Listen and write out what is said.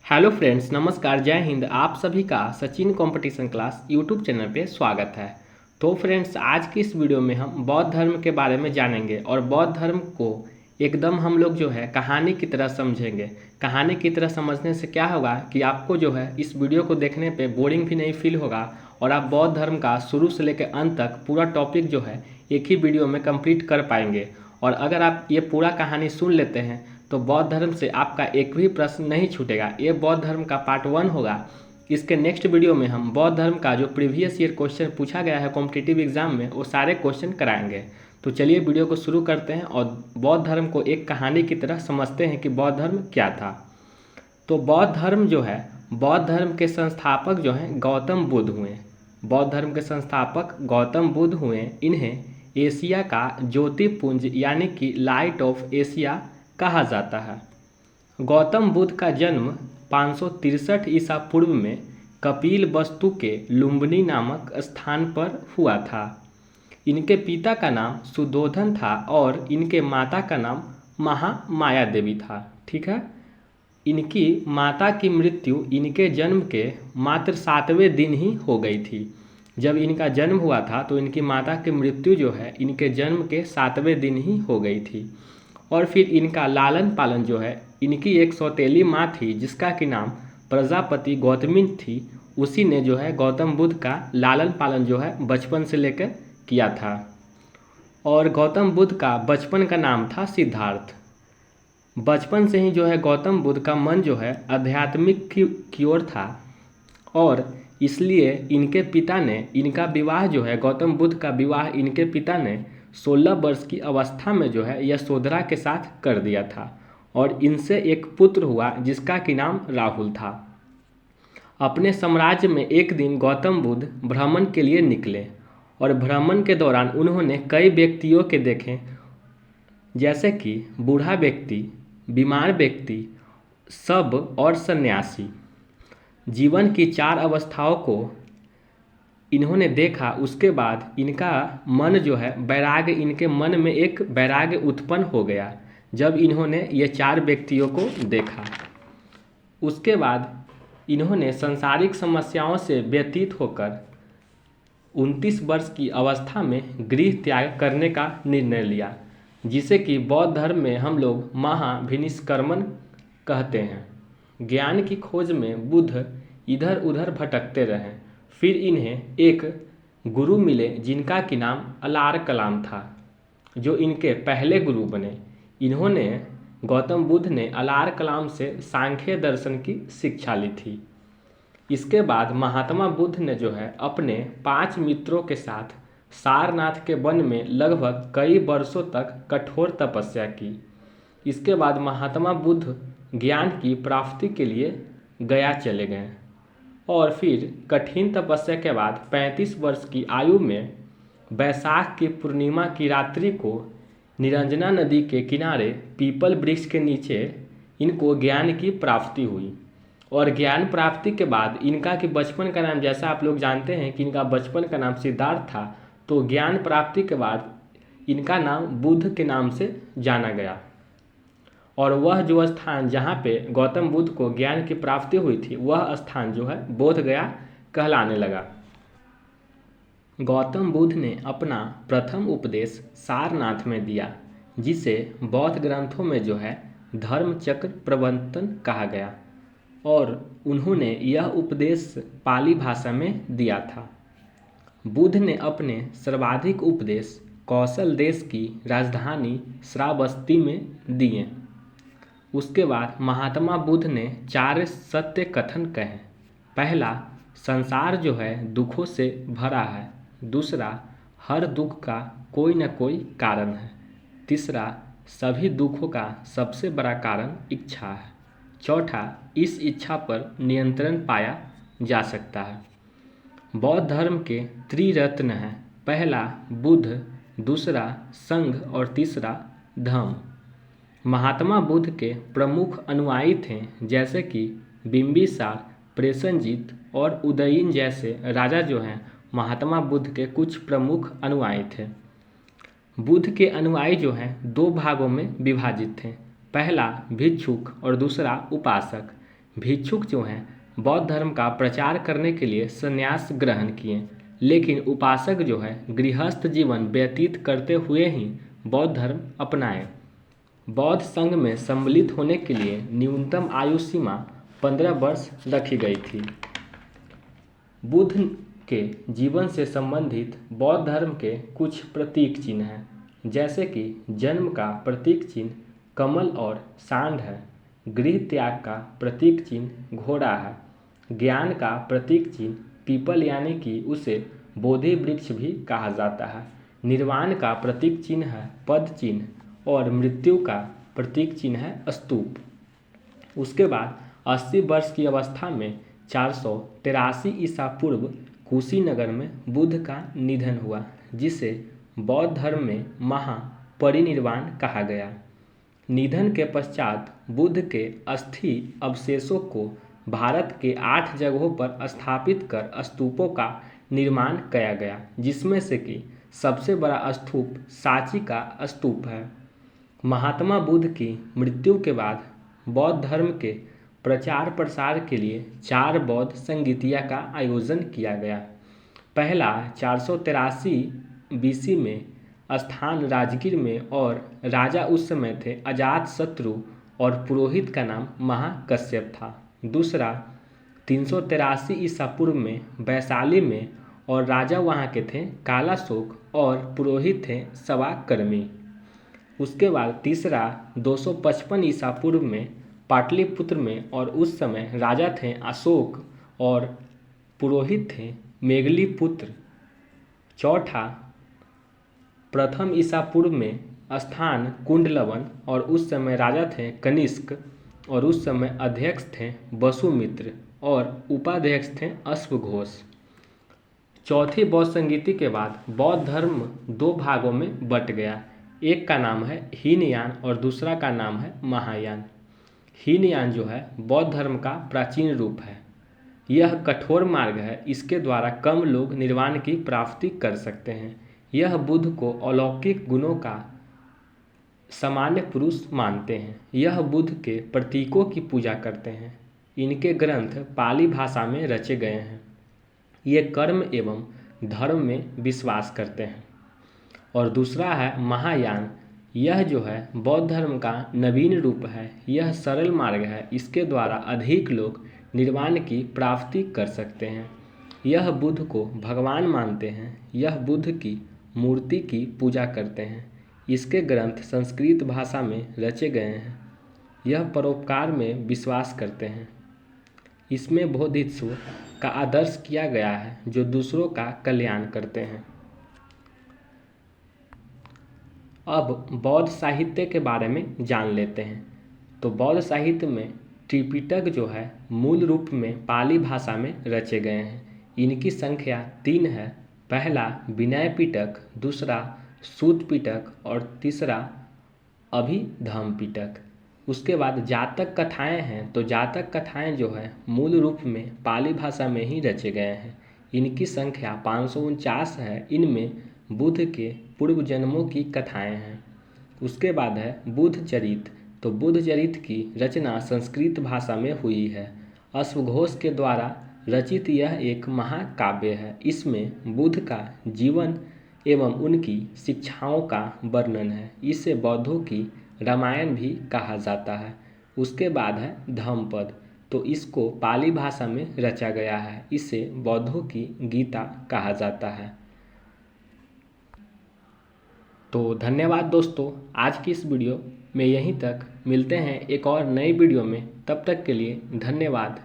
Hello friends, नमस्कार, जय हिंद। आप सभी का Sachin competition class YouTube channel पे स्वागत है। तो फ्रेंड्स, आज की इस वीडियो में हम बौद्ध धर्म के बारे में जानेंगे और बौद्ध धर्म को एकदम हम लोग जो है कहानी की तरह समझेंगे। कहानी की तरह समझने से क्या होगा कि आपको जो है इस वीडियो को देखने पे बोरिंग भी नहीं फील होगा और आप बौद्ध धर्म का शुरू से लेकर अंत तक पूरा टॉपिक जो है एक ही वीडियो में कंप्लीट कर पाएंगे। और अगर आप ये पूरा कहानी सुन लेते हैं तो बौद्ध धर्म से आपका एक भी प्रश्न नहीं छूटेगा। ये बौद्ध धर्म का पार्ट 1 होगा। इसके नेक्स्ट वीडियो में हम बौद्ध धर्म का जो प्रीवियस ईयर क्वेश्चन पूछा गया है कॉम्पिटिटिव एग्जाम में वो सारे क्वेश्चन कराएंगे। तो चलिए वीडियो को शुरू करते हैं और बौद्ध धर्म को एक कहानी की तरह समझते हैं कि बौद्ध धर्म क्या था। तो बौद्ध धर्म जो है, बौद्ध धर्म के संस्थापक जो हैं गौतम बुद्ध हुए। बौद्ध धर्म के संस्थापक गौतम बुद्ध हुए। इन्हें एशिया का ज्योतिपुंज यानी कि लाइट ऑफ एशिया कहा जाता है। गौतम बुद्ध का जन्म 563 ईसा पूर्व में कपिल वस्तु के लुम्बिनी नामक स्थान पर हुआ था। इनके पिता का नाम सुद्धोधन था और इनके माता का नाम महामाया देवी था। ठीक है। इनकी माता की मृत्यु इनके जन्म के मात्र 7वें दिन ही हो गई थी। जब इनका जन्म हुआ था तो इनकी माता की मृत्यु जो है इनके जन्म के 7वें दिन ही हो गई थी। और फिर इनका लालन पालन जो है, इनकी एक सौतेली माँ थी जिसका कि नाम प्रजापति गौतमी थी। उसी ने जो है गौतम बुद्ध का लालन पालन जो है बचपन से लेकर किया था। और गौतम बुद्ध का बचपन का नाम था सिद्धार्थ। बचपन से ही जो है गौतम बुद्ध का मन जो है आध्यात्मिक की ओर था और इसलिए इनके पिता ने इनका विवाह जो है, गौतम बुद्ध का विवाह इनके पिता ने 16 वर्ष की अवस्था में जो है यशोधरा के साथ कर दिया था। और इनसे एक पुत्र हुआ जिसका कि नाम राहुल था। अपने साम्राज्य में एक दिन गौतम बुद्ध भ्रमण के लिए निकले और भ्रमण के दौरान उन्होंने कई व्यक्तियों के देखे, जैसे कि बूढ़ा व्यक्ति, बीमार व्यक्ति, सब और सन्यासी। जीवन की 4 अवस्थाओं को इन्होंने देखा। उसके बाद इनका मन जो है वैराग्य, इनके मन में एक वैराग्य उत्पन्न हो गया जब इन्होंने ये 4 व्यक्तियों को देखा। उसके बाद इन्होंने सांसारिक समस्याओं से व्यतीत होकर 29 वर्ष की अवस्था में गृह त्याग करने का निर्णय लिया, जिसे कि बौद्ध धर्म में हम लोग महाभिनिष्क्रमण कहते हैं। ज्ञान की खोज में बुद्ध इधर उधर भटकते रहे। फिर इन्हें एक गुरु मिले जिनका कि नाम अलार कलाम था, जो इनके पहले गुरु बने। इन्होंने, गौतम बुद्ध ने अलार कलाम से सांख्य दर्शन की शिक्षा ली थी। इसके बाद महात्मा बुद्ध ने जो है अपने 5 मित्रों के साथ सारनाथ के वन में लगभग कई वर्षों तक कठोर तपस्या की। इसके बाद महात्मा बुद्ध ज्ञान की प्राप्ति के लिए गया चले गए और फिर कठिन तपस्या के बाद 35 वर्ष की आयु में बैसाख की पूर्णिमा की रात्रि को निरंजना नदी के किनारे पीपल वृक्ष के नीचे इनको ज्ञान की प्राप्ति हुई। और ज्ञान प्राप्ति के बाद इनका कि बचपन का नाम, जैसा आप लोग जानते हैं कि इनका बचपन का नाम सिद्धार्थ था, तो ज्ञान प्राप्ति के बाद इनका नाम बुद्ध के नाम से जाना गया। और वह जो स्थान जहाँ पे गौतम बुद्ध को ज्ञान की प्राप्ति हुई थी वह स्थान जो है बोध गया कहलाने लगा। गौतम बुद्ध ने अपना प्रथम उपदेश सारनाथ में दिया, जिसे बौद्ध ग्रंथों में जो है धर्म चक्र प्रवर्तन कहा गया। और उन्होंने यह उपदेश पाली भाषा में दिया था। बुद्ध ने अपने सर्वाधिक उपदेश कौशल देश की राजधानी श्रावस्ती में दिए। उसके बाद महात्मा बुद्ध ने 4 सत्य कथन कहे। पहला, संसार जो है दुखों से भरा है। दूसरा, हर दुख का कोई न कोई कारण है। तीसरा, सभी दुखों का सबसे बड़ा कारण इच्छा है। चौथा, इस इच्छा पर नियंत्रण पाया जा सकता है। बौद्ध धर्म के त्रिरत्न हैं। पहला बुद्ध, दूसरा संघ और तीसरा धम्म। महात्मा बुद्ध के प्रमुख अनुयायी थे, जैसे कि बिंबिसार, प्रेषणजीत और उदयीन जैसे राजा जो हैं महात्मा बुद्ध के कुछ प्रमुख अनुयायी थे। बुद्ध के अनुयायी जो हैं 2 भागों में विभाजित थे। पहला भिक्षुक और दूसरा उपासक। भिक्षुक जो हैं बौद्ध धर्म का प्रचार करने के लिए संन्यास ग्रहण किए, लेकिन उपासक जो है गृहस्थ जीवन व्यतीत करते हुए ही बौद्ध धर्म अपनाए। बौद्ध संघ में सम्मिलित होने के लिए न्यूनतम आयु सीमा 15 वर्ष रखी गई थी। बुद्ध के जीवन से संबंधित बौद्ध धर्म के कुछ प्रतीक चिन्ह हैं, जैसे कि जन्म का प्रतीक चिन्ह कमल और सांड है, गृह त्याग का प्रतीक चिन्ह घोड़ा है, ज्ञान का प्रतीक चिन्ह पीपल यानी कि उसे बोधि वृक्ष भी कहा जाता है, निर्वाण का प्रतीक चिन्ह है पद चिन्ह और मृत्यु का प्रतीक चिन्ह है स्तूप। उसके बाद 80 वर्ष की अवस्था में 483 ईसा पूर्व कुशीनगर में बुद्ध का निधन हुआ, जिसे बौद्ध धर्म में महापरिनिर्वाण कहा गया। निधन के पश्चात बुद्ध के अस्थि अवशेषों को भारत के 8 जगहों पर स्थापित कर स्तूपों का निर्माण किया गया, जिसमें से कि सबसे बड़ा स्तूप सांची का स्तूप है। महात्मा बुद्ध की मृत्यु के बाद बौद्ध धर्म के प्रचार प्रसार के लिए 4 बौद्ध संगीतिया का आयोजन किया गया। पहला 483 बीसी में स्थान राजगीर में और राजा उस समय थे अजातशत्रु और पुरोहित का नाम महाकश्यप था। दूसरा 383 ईसा पूर्व में वैशाली में और राजा वहाँ के थे कालाशोक और पुरोहित थे सवाकर्मी। उसके बाद तीसरा 255 ईसा पूर्व में पाटलिपुत्र में और उस समय राजा थे अशोक और पुरोहित थे मेघलीपुत्र। चौथा प्रथम ईसा पूर्व में स्थान कुंडलवन और उस समय राजा थे कनिष्क और उस समय अध्यक्ष थे वसुमित्र और उपाध्यक्ष थे अश्वघोष। चौथी बौद्ध संगीति के बाद बौद्ध धर्म 2 भागों में बट गया। एक का नाम है हीनयान और दूसरा का नाम है महायान। हीनयान जो है बौद्ध धर्म का प्राचीन रूप है। यह कठोर मार्ग है, इसके द्वारा कम लोग निर्वाण की प्राप्ति कर सकते हैं। यह बुद्ध को अलौकिक गुणों का सामान्य पुरुष मानते हैं। यह बुद्ध के प्रतीकों की पूजा करते हैं। इनके ग्रंथ पाली भाषा में रचे गए हैं। ये कर्म एवं धर्म में विश्वास करते हैं। और दूसरा है महायान। यह जो है बौद्ध धर्म का नवीन रूप है। यह सरल मार्ग है, इसके द्वारा अधिक लोग निर्वाण की प्राप्ति कर सकते हैं। यह बुद्ध को भगवान मानते हैं। यह बुद्ध की मूर्ति की पूजा करते हैं। इसके ग्रंथ संस्कृत भाषा में रचे गए हैं। यह परोपकार में विश्वास करते हैं। इसमें बोधिसत्व का आदर्श किया गया है जो दूसरों का कल्याण करते हैं। अब बौद्ध साहित्य के बारे में जान लेते हैं। तो बौद्ध साहित्य में त्रिपिटक जो है मूल रूप में पाली भाषा में रचे गए हैं। इनकी संख्या 3 है। पहला विनय पिटक, दूसरा सूत पिटक और तीसरा अभिधम्म पिटक। उसके बाद जातक कथाएं हैं। तो जातक कथाएं जो है मूल रूप में पाली भाषा में ही रचे गए हैं। इनकी संख्या 549 है। इनमें बुद्ध के पूर्व जन्मों की कथाएं हैं। उसके बाद है बुद्ध चरित। तो बुद्ध चरित की रचना संस्कृत भाषा में हुई है। अश्वघोष के द्वारा रचित यह एक महाकाव्य है। इसमें बुद्ध का जीवन एवं उनकी शिक्षाओं का वर्णन है। इसे बौद्धों की रामायण भी कहा जाता है। उसके बाद है धम्मपद। तो इसको पाली भाषा में रचा गया है। इसे बौद्धों की गीता कहा जाता है। तो धन्यवाद दोस्तों, आज की इस वीडियो में यहीं तक। मिलते हैं एक और नई वीडियो में। तब तक के लिए धन्यवाद।